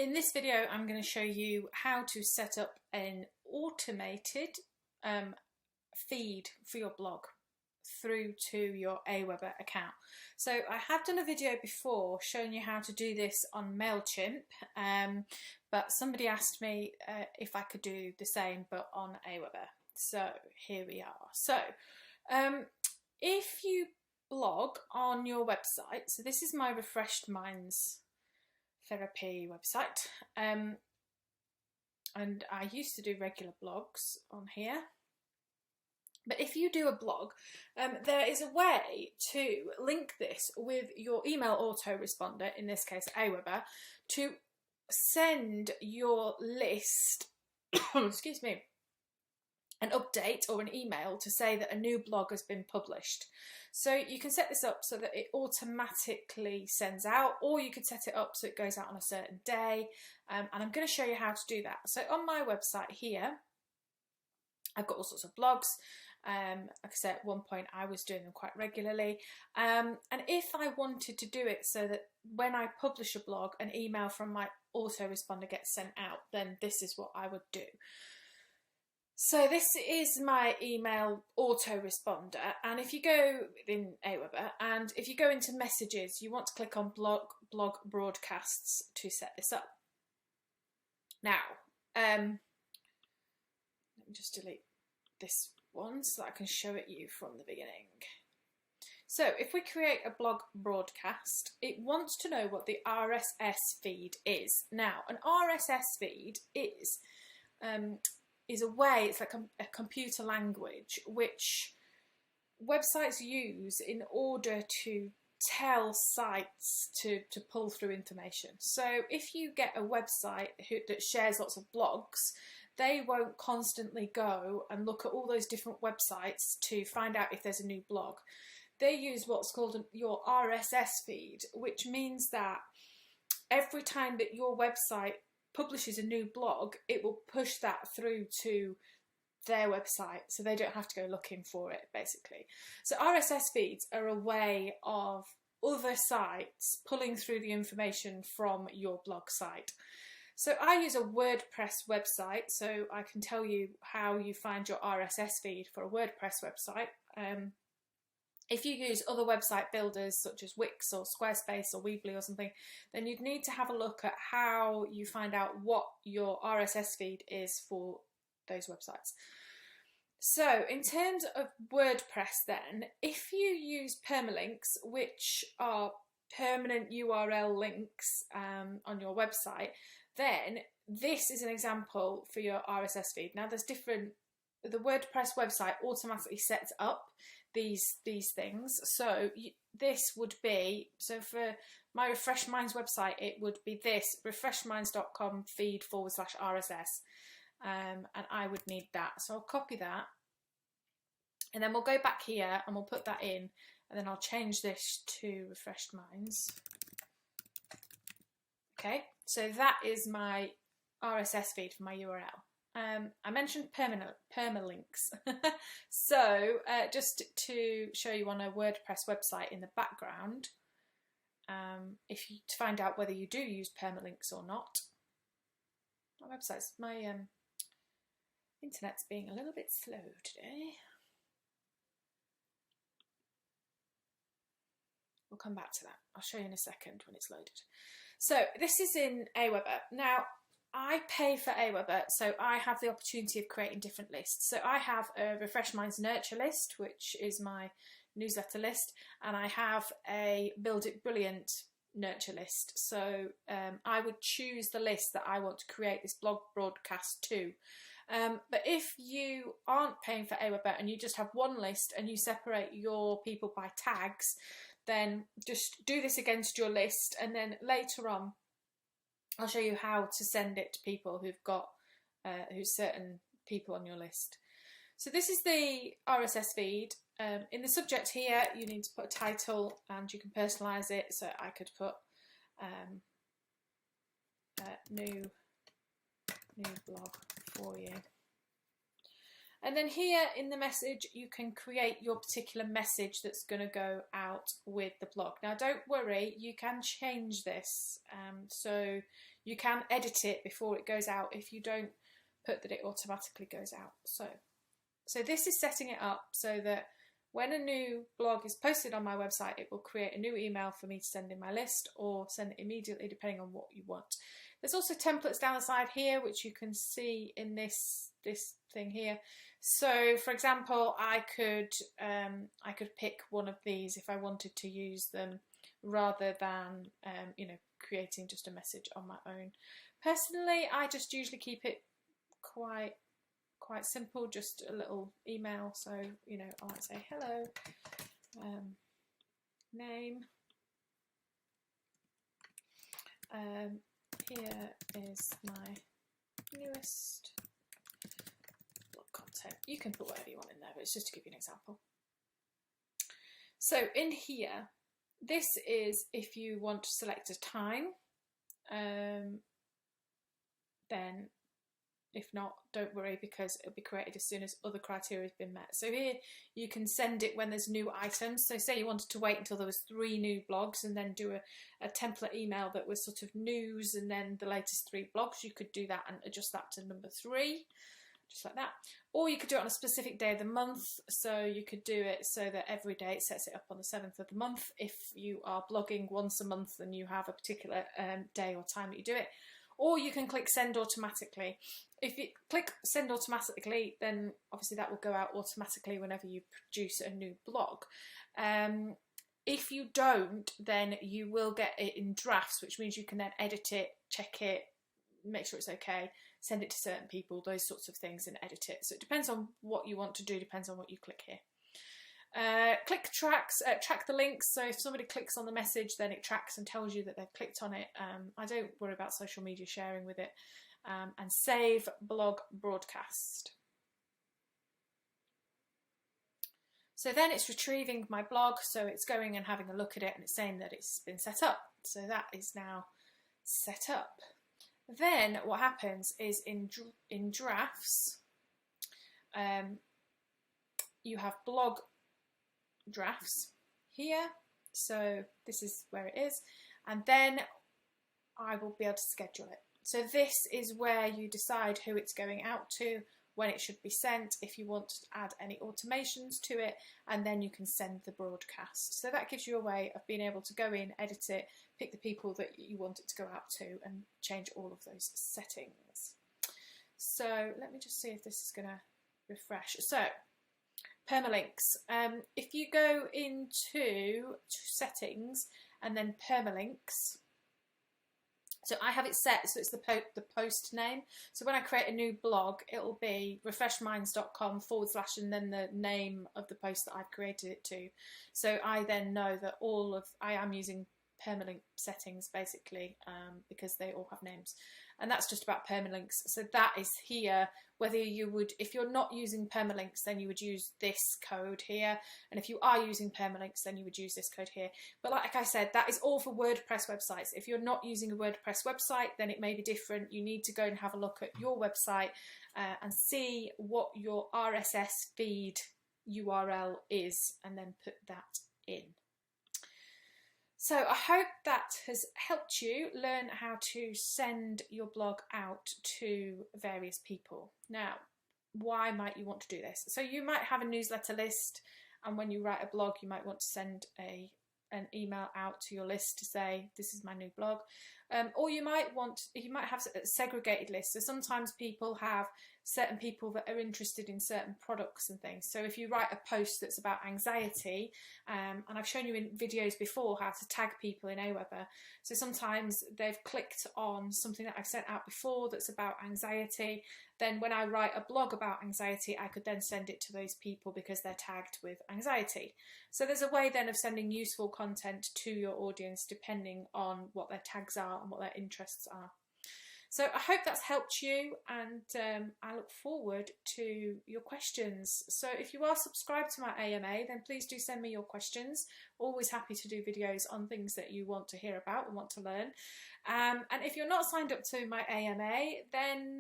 In this video, I'm going to show you how to set up an automated feed for your blog through to your Aweber account. So I have done a video before showing you how to do this on MailChimp, but somebody asked me if I could do the same but on Aweber. So here we are. So if you blog on your website, so this is my Refreshed Minds therapy website, and I used to do regular blogs on here, but if you do a blog, there is a way to link this with your email autoresponder, in this case Aweber, to send your list excuse me, an update or an email to say that a new blog has been published. So you can set this up so that it automatically sends out, or you could set it up so it goes out on a certain day, and I'm going to show you how to do that. So on my website here, I've got all sorts of blogs. Like I said, at one point I was doing them quite regularly, and if I wanted to do it so that when I publish a blog, an email from my autoresponder gets sent out, then this is what I would do. So this is my email autoresponder, and if you go in Aweber and if you go into messages, you want to click on blog broadcasts to set this up. Now, let me just delete this one so that I can show it you from the beginning. So if we create a blog broadcast, it wants to know what the RSS feed is. Now, an RSS feed is a way, it's like a computer language which websites use in order to tell sites to pull through information. So if you get a website that shares lots of blogs, they won't constantly go and look at all those different websites to find out if there's a new blog. They use what's called your RSS feed, which means that every time that your website publishes a new blog, it will push that through to their website, so they don't have to go looking for it, basically. So RSS feeds are a way of other sites pulling through the information from your blog site. So I use a WordPress website, so I can tell you how you find your RSS feed for a WordPress website. If you use other website builders such as Wix or Squarespace or Weebly or something, then you'd need to have a look at how you find out what your RSS feed is for those websites. So in terms of WordPress then, if you use permalinks, which are permanent URL links on your website, then this is an example for your RSS feed. Now there's the WordPress website automatically sets up these things. So this would be, so for my Refreshed Minds website, it would be this refreshedminds.com feed/RSS, and I would need that. So I'll copy that, and then we'll go back here and we'll put that in, and then I'll change this to Refreshed Minds. Okay, so that is my RSS feed for my URL. I mentioned permalinks. So just to show you on a WordPress website in the background, to find out whether you do use permalinks or not. My internet's being a little bit slow today. We'll come back to that. I'll show you in a second when it's loaded. So this is in Aweber. Now, I pay for Aweber, so I have the opportunity of creating different lists. So I have a Refreshed Minds nurture list, which is my newsletter list, and I have a Build It Brilliant nurture list. So I would choose the list that I want to create this blog broadcast to. But if you aren't paying for Aweber and you just have one list and you separate your people by tags, then just do this against your list, and then later on I'll show you how to send it to people who've got who's certain people on your list. So this is the RSS feed. In the subject here, you need to put a title, and you can personalise it. So I could put new blog for you. And then here in the message, you can create your particular message that's going to go out with the blog. Now, don't worry, you can change this. So you can edit it before it goes out if you don't put that it automatically goes out. So this is setting it up so that when a new blog is posted on my website, it will create a new email for me to send in my list or send it immediately depending on what you want. There's also templates down the side here, which you can see in this thing here. So for example, I could pick one of these if I wanted to use them rather than you know, creating just a message on my own. Personally, I just usually keep it quite simple, just a little email. So, you know, I might say hello, name, here is my newest blog content. You can put whatever you want in there, but it's just to give you an example. So in here, this is if you want to select a time, then if not, don't worry, because it'll be created as soon as other criteria has been met. So here you can send it when there's new items. So say you wanted to wait until there was 3 new blogs and then do a template email that was sort of news and then the latest 3 blogs, you could do that and adjust that to number 3, just like that. Or you could do it on a specific day of the month. So you could do it so that every day it sets it up on the 7th of the month. If you are blogging once a month and you have a particular day or time that you do it. Or you can click send automatically. If you click send automatically, then obviously that will go out automatically whenever you produce a new blog. If you don't, then you will get it in drafts, which means you can then edit it, check it, make sure it's okay, send it to certain people, those sorts of things, and edit it. So it depends on what you want to do, depends on what you click here. Click tracks, track the links. So if somebody clicks on the message, then it tracks and tells you that they've clicked on it. I don't worry about social media sharing with it. And save blog broadcast. So then it's retrieving my blog, so it's going and having a look at it and it's saying that it's been set up. So that is now set up. Then what happens is in drafts, you have blog drafts here. So this is where it is. And then I will be able to schedule it. So this is where you decide who it's going out to, when it should be sent, if you want to add any automations to it, and then you can send the broadcast. So that gives you a way of being able to go in, edit it, pick the people that you want it to go out to, and change all of those settings. So let me just see if this is going to refresh. So permalinks. If you go into settings and then permalinks, so I have it set so it's the post name. So when I create a new blog, it'll be refreshedminds.com / and then the name of the post that I've created it to. So I then know that I am using permalink settings basically, because they all have names. And that's just about permalinks. So that is here. Whether you would, if you're not using permalinks, then you would use this code here. And if you are using permalinks, then you would use this code here. But like I said, that is all for WordPress websites. If you're not using a WordPress website, then it may be different. You need to go and have a look at your website and see what your RSS feed URL is, and then put that in. So I hope that has helped you learn how to send your blog out to various people. Now, why might you want to do this? So you might have a newsletter list, and when you write a blog, you might want to send an email out to your list to say, this is my new blog. Or you might have a segregated list. So sometimes people have certain people that are interested in certain products and things. So if you write a post that's about anxiety, and I've shown you in videos before how to tag people in Aweber. So sometimes they've clicked on something that I've sent out before that's about anxiety. Then when I write a blog about anxiety, I could then send it to those people because they're tagged with anxiety. So there's a way then of sending useful content to your audience depending on what their tags are and what their interests are. So I hope that's helped you, and I look forward to your questions. So if you are subscribed to my AMA, then please do send me your questions. Always happy to do videos on things that you want to hear about and want to learn. And if you're not signed up to my AMA, then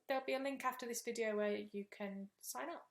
there'll be a link after this video where you can sign up.